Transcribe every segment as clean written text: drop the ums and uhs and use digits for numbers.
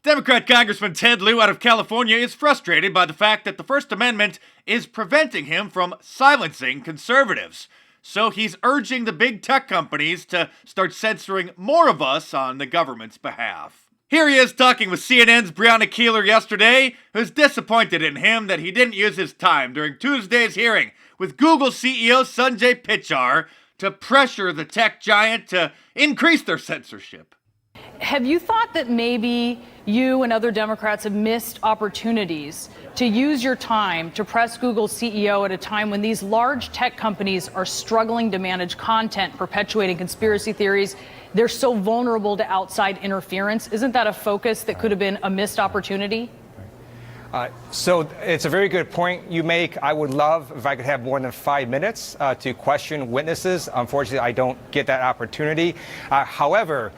Democrat Congressman Ted Lieu out of California is frustrated by the fact that the First Amendment is preventing him from silencing conservatives. So he's urging the big tech companies to start censoring more of us on the government's behalf. Here he is talking with CNN's Breonna Keeler yesterday, who's disappointed in him that he didn't use his time during Tuesday's hearing with Google CEO Sundar Pichai to pressure the tech giant to increase their censorship. Have you thought that maybe you and other Democrats have missed opportunities to use your time to press Google's CEO at a time when these large tech companies are struggling to manage content perpetuating conspiracy theories? They're so vulnerable to outside interference. Isn't that a focus that could have been a missed opportunity? So it's a very good point you make. I would love if I could have more than 5 minutes to question witnesses. Unfortunately, I don't get that opportunity. However,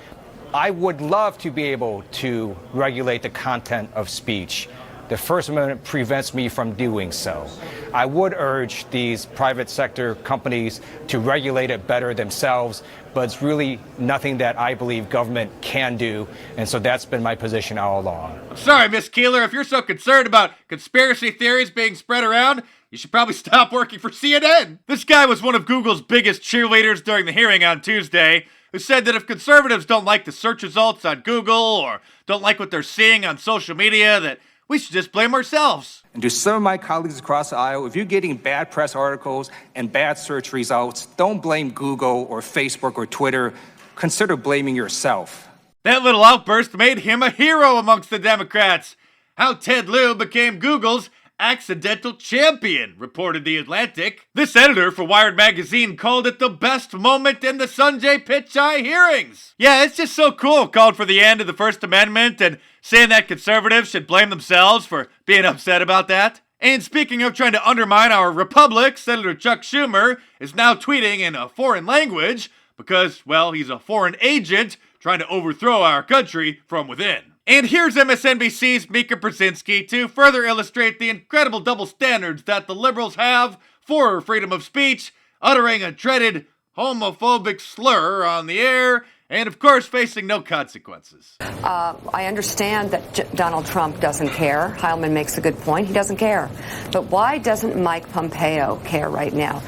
I would love to be able to regulate the content of speech. The First Amendment prevents me from doing so. I would urge these private sector companies to regulate it better themselves, but it's really nothing that I believe government can do, and so that's been my position all along. I'm sorry, Miss Keeler, if you're so concerned about conspiracy theories being spread around, you should probably stop working for CNN. This guy was one of Google's biggest cheerleaders during the hearing on Tuesday, who said that if conservatives don't like the search results on Google or don't like what they're seeing on social media, that we should just blame ourselves. And to some of my colleagues across the aisle, if you're getting bad press articles and bad search results, don't blame Google or Facebook or Twitter. Consider blaming yourself. That little outburst made him a hero amongst the Democrats. How Ted Lieu became Google's accidental champion, reported The Atlantic. This editor for Wired magazine called it the best moment in the Sundar Pichai hearings. Yeah, it's just so cool. Called for the end of the First Amendment and saying that conservatives should blame themselves for being upset about that. And speaking of trying to undermine our republic, Senator Chuck Schumer is now tweeting in a foreign language because, well, he's a foreign agent trying to overthrow our country from within. And here's MSNBC's Mika Brzezinski to further illustrate the incredible double standards that the liberals have for freedom of speech, uttering a dreaded homophobic slur on the air, and of course facing no consequences. I understand that Donald Trump doesn't care. Heilman makes a good point. He doesn't care. But why doesn't Mike Pompeo care right now?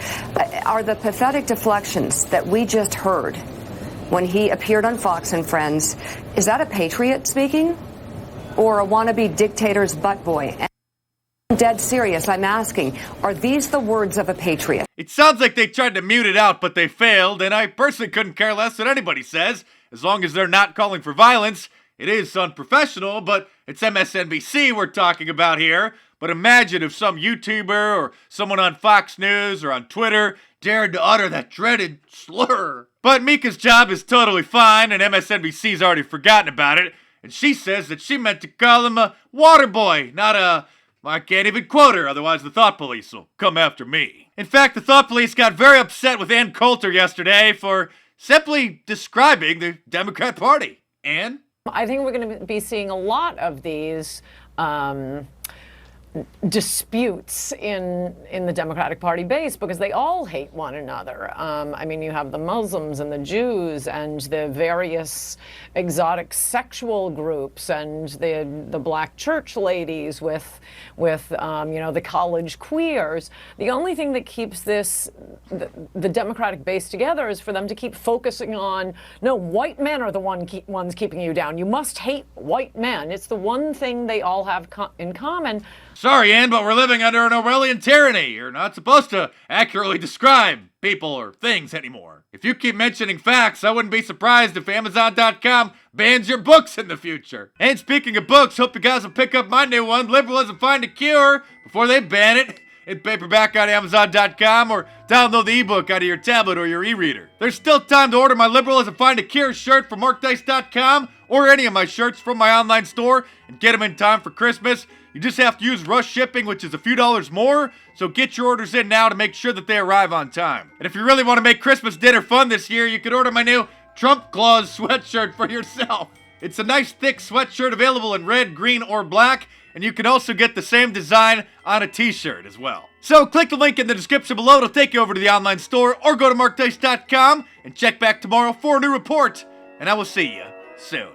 Are the pathetic deflections that we just heard when he appeared on Fox and Friends, is that a patriot speaking or a wannabe dictator's butt boy? I'm dead serious. I'm asking, are these the words of a patriot? It sounds like they tried to mute it out, but they failed, and I personally couldn't care less what anybody says, as long as they're not calling for violence. It is unprofessional, but it's MSNBC we're talking about here. But imagine if some YouTuber or someone on Fox News or on Twitter dared to utter that dreaded slur. But Mika's job is totally fine, and MSNBC's already forgotten about it. And she says that she meant to call him a water boy, not a... I can't even quote her, otherwise the Thought Police will come after me. In fact, the Thought Police got very upset with Ann Coulter yesterday for simply describing the Democrat Party. Ann? I think we're going to be seeing a lot of these disputes in the Democratic Party base because they all hate one another. I mean, you have the Muslims and the Jews and the various exotic sexual groups and the black church ladies with the college queers. The only thing that keeps the Democratic base together is for them to keep focusing on, no, white men are the ones keeping you down. You must hate white men. It's the one thing they all have in common. Sorry, Ann, but we're living under an Orwellian tyranny. You're not supposed to accurately describe people or things anymore. If you keep mentioning facts, I wouldn't be surprised if Amazon.com bans your books in the future. And speaking of books, hope you guys will pick up my new one, Liberalism Find a Cure, before they ban it in paperback on Amazon.com or download the ebook out of your tablet or your e-reader. There's still time to order my Liberalism Find a Cure shirt from MarkDice.com or any of my shirts from my online store and get them in time for Christmas. You just have to use rush shipping, which is a few dollars more, so get your orders in now to make sure that they arrive on time. And if you really want to make Christmas dinner fun this year, you can order my new Trump Claus sweatshirt for yourself. It's a nice thick sweatshirt available in red, green, or black, and you can also get the same design on a t-shirt as well. So click the link in the description below, it'll take you over to the online store, or go to MarkDice.com and check back tomorrow for a new report, and I will see you soon.